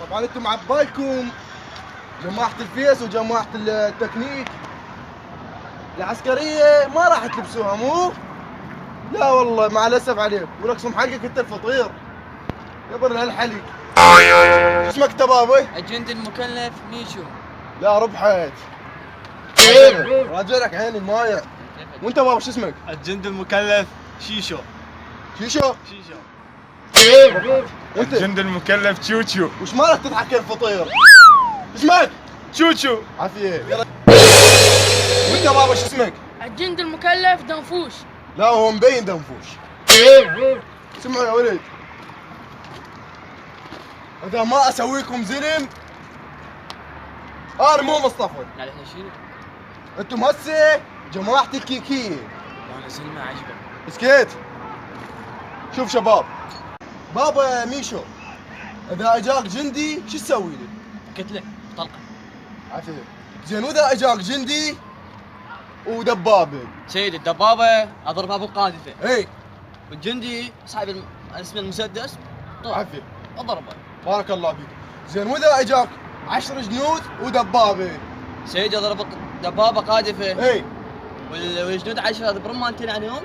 طبعا انتم عبالكم جماعة الفيس وجماعة التكنيك العسكرية ما راح تلبسوها مو؟ لا والله مع الاسف عليك ولكم حقك انت الفطير يبر هالحليق. شو اسمك انت بابي؟ الجندي المكلف ميشو. لا ربحت راجع لك عيني المايع. وانت بابا شو اسمك؟ الجندي المكلف شيشو. شيشو؟ شيشو. وانت؟ الجندي المكلف تشوتشو. وش مالك تضحك يا الفطير؟ اسمك؟ تشوتشو. عافية. وانت بابا شو اسمك؟ الجندي المكلف دنفوش. لا هو مبين دنفوش. اسمعوا يا ولد، اذا ما اسويكم زلم انا مو مصطفى. لا احنا شنو؟ انتم هسه جماعة الكيكية. انا زلمه عجبك. اسكت. شوف شباب، بابا ميشو اذا اجاك جندي شو تسوي له؟ كتله طلقه. عافية. زين واذا اجاك جندي ودبابة؟ سيدي الدبابه اضربها بالقاذفه. اي والجندي صاحب اسمه المسدس عافية. اضربه. بارك الله فيك. زين واذا اجاك 10 جنود ودبابة؟ سيدي اضرب دبابه قاذفه. اي والجنود 10 برمانتين عليهم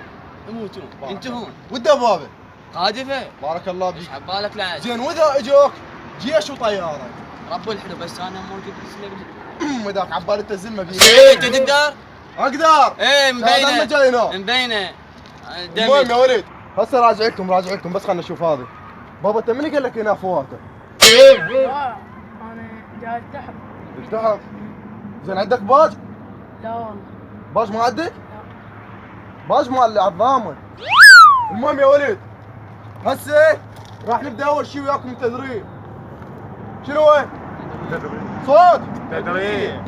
يموتون ينتهون. والدبابة؟ قاذفه. بارك الله ايش فيك. عبالك لا؟ زين واذا اجوك جيش وطيارة؟ رب الحلو بس انا موجود باسمي. وذاك عبال انت الزلمة بيك. انت تقدر؟ اقدر. ايه هذا المجال هنا. مبينه. المهم يا ولد هسه راجعكم بس خلنا نشوف هذا. بابا انت من قال لك هنا فواكه؟ لا انا جاي التحف. التحف. زين عندك باج؟ لا والله. باج ما عندك؟ باج مال الضامن. المهم يا ولد هسه راح نبدا اول شيء وياكم التدريب. شنو هو؟ صوت تدريب.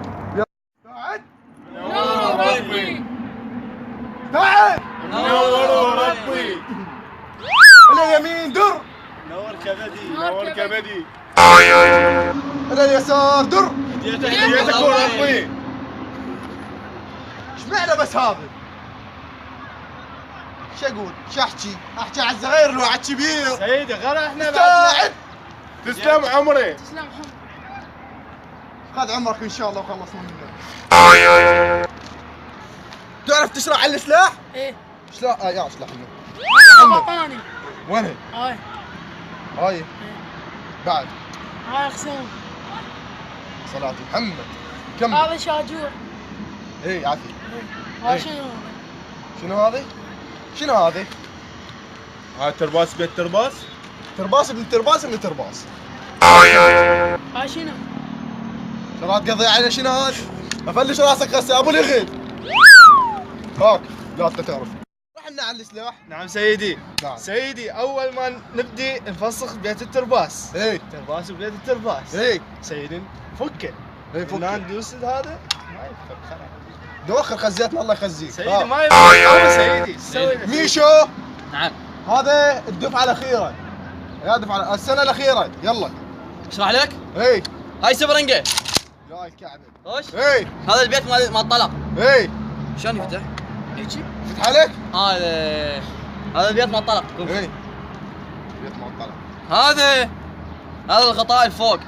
قاعد نور ربي. قاعد نور ربي. الى اليمين در، نور كبدي. نور كبدي. الى اليسار در. يدك ربي. اشمعنى بس هذا؟ شو اقول؟ شو احكي على الصغير لو على الكبير؟ سيدي غير احنا استاعد. تسلم عمري. تسلم حمد. خذ عمرك ان شاء الله وخلصنا منه. تعرف تشرح على السلاح؟ ايه. سلاح يا سلاح بطاني. وين هاي. هاي بعد هاي خصوم. صلاة محمد كمل. هذا شاجور. اي عافية. هاي إيه. شنو هذا؟ شنو هذه؟ شنو هذه؟ هاي ترباس بيت ترباس. ترباس ابن ترباس ابن ترباس. هاي شنو؟ ترى تقضي على شنو هذا؟ افلش راسك هسه ابو اليغيد. هاك لا انت تعرف. رحنا على السلاح. نعم سيدي. نعم. سيدي اول ما نبدي نفسخ بيت الترباس. اي ترباس بيت الترباس. اي سيدي فكه. اي فك. ندوس هذا ما يفك خلاص. دوخر خزيتنا الله يخزيك. سيدي ها. ما يفك. سيدي سوي ميشو نعم. هذا الدفعة الأخيرة. يا دفعة السنة الأخيرة يلا. اشرح لك؟ اي هاي سبرنجه. يا الكعبة. خوش. اي هذا البيت مال الطلق. اي شلون يفتح؟ هيجي. فتح عليك؟ هذا البيت مال الطلق. اي بيت ما طلع. هذا الغطاء الفوق،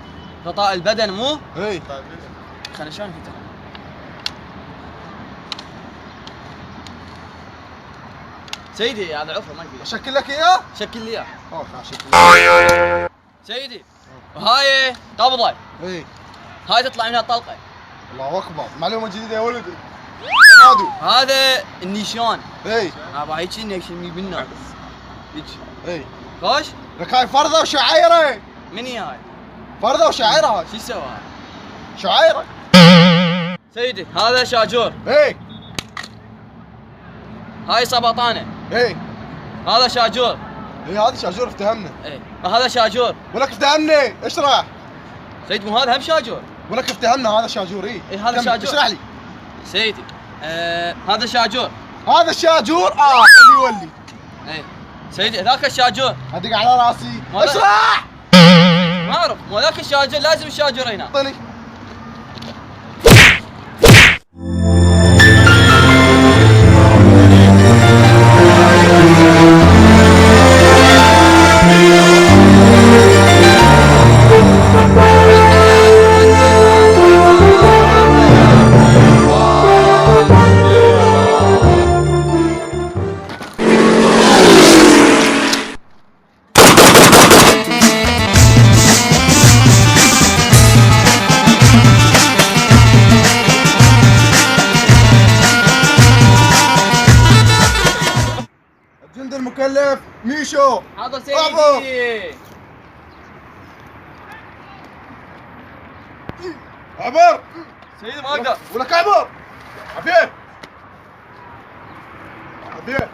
غطاء البدن مو؟ اي خلينا شلون يفتح؟ سيدي هذا عفره ما يقدر. اشكل لك اياه؟ شكل لي اياه. اوه اشكل. سيدي وهاي قبضه، اي هاي تطلع منها طلقه. الله اكبر معلومة جديدة يا ولد. استفادوا. هذا النيشان. اي ابا هيك نيشان بالنار. هيك. اي خوش؟ لك هاي فرضة وشعايرة. من هي هاي؟ فرضة وشعايرة هاي. شو يسوي هاي؟ شعايرة. سيدي هذا شاجور، اي هاي سبطانه، اي هذا شاجور. اي هذا شاجور افتهمنا. ايه هذا شاجور. ولك افتهمنا اشرح. سيدي مو هذا هم شاجور. ولك افتهمنا هذا شاجور. اي إيه، هذا كمل، شاجور. اشرح لي. سيدي هذا شاجور. هذا الشاجور اللي يولي. ايه سيدي ذاك الشاجور. ادق على راسي. ماذا؟ اشرح. ما اعرف مو ذاك الشاجور، لازم الشاجور هنا. اعطني. جند المكلف ميشو. حاضر أعظم. سيدي. عبر. سيدي ما اقدر. ولك عبر. عفيف.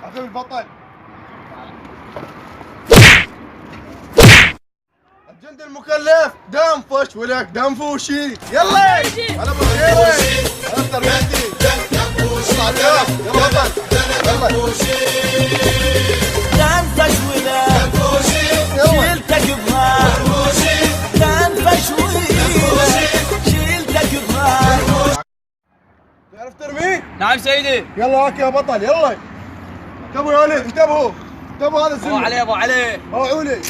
عفيف البطل. الجند المكلف دنفش ولك دنفوشي. يلا انا بخير. اكثر مهدي. اطلع اليوم. يلا بطل. تنفش ولا شيلتك بغار تنفش ولا شيلتك بغار. تعرف ترمي؟ نعم سيدي. يلا هاك يا بطل يلا. انتبهوا يا ولد انتبهوا. هذا ابو علي ابو علي. اوعوا لي.